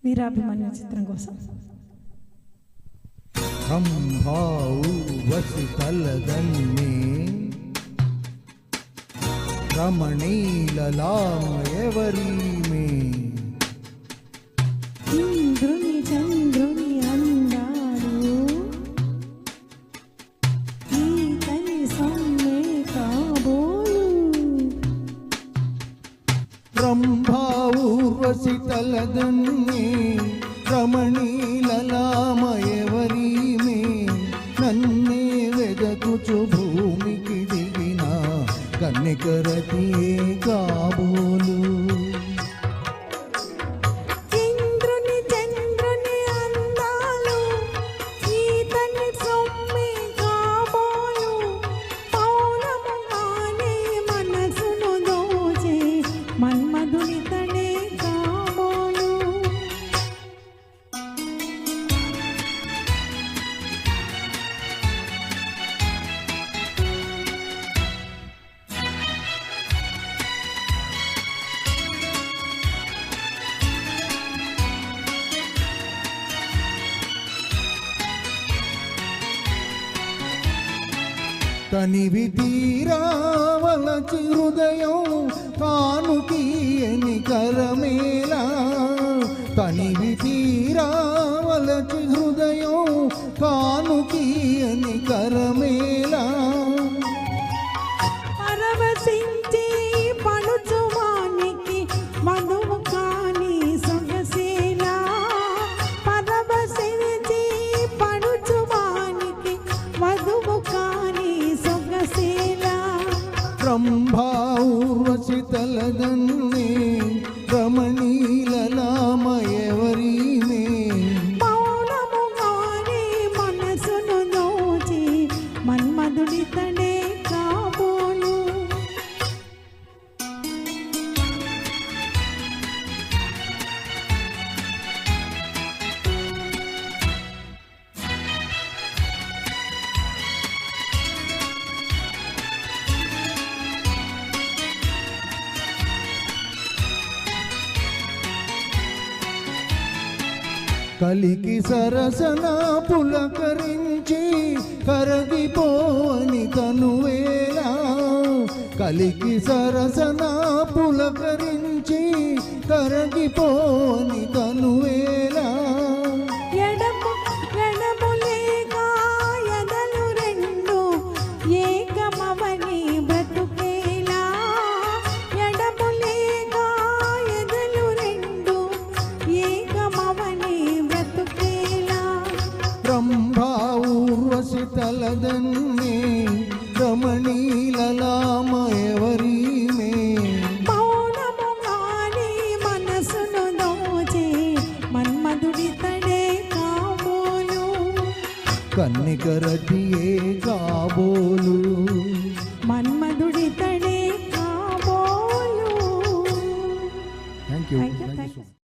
వీరాభిమన్యు చిత్రం కోసం. రంభాఊర్వశి తలదన్నే రమణీలలామయవరీమే ఇంద్రుని చంద్రుని అందాలు ఈతని సొమ్మే కాబోలు. రంభాఊర్వశి తలదన్నే రమణీలలామయవరీమే నన్నే వెదకుచు భూమికి దిగిన కన్నికరతియే కాబోలు. ఇంద్రుని చంద్రుని అందాలు ఈతని సొమ్మే కాబోలు. పౌనముగానే మనసును దోచే మన్మధునితడే కాబోలు. తనివి తీరావలచి హృదయం కానుకీయని కరమేలా. తనివి తీరావలచి హృదయం కానుకీయని కరమేలా. పరవశించి పడుచువానికి మధువు కాని సొగసేలా. పరవశించి పడుచువానికి మధువు కాని సొగసేలా. రంభాఊర్వశి తలదన్నే రమణీలలామయవరీమే మౌనముగానే మనసును దోచి మన్మధుడితడే కాబోలు. కలికి సరసన పులకరించి కరగిపోని తనువేలా. కలికి సరసన పులకరించి కరగిపోని తనువేలా. ఎడములేక ఎదలు రెండు ఏకమవని బ్రతుకేలా. ఎడములేక ఎదలు రెండు ఏకమవని బ్రతుకేలా. రంభాఊర్వశి తలదన్నే రమణీలలామయవరీమే మౌనముగానే మనసును దోచే మన్మధుడితడే కాబోలు. కన్నికరతియే కాబోలు.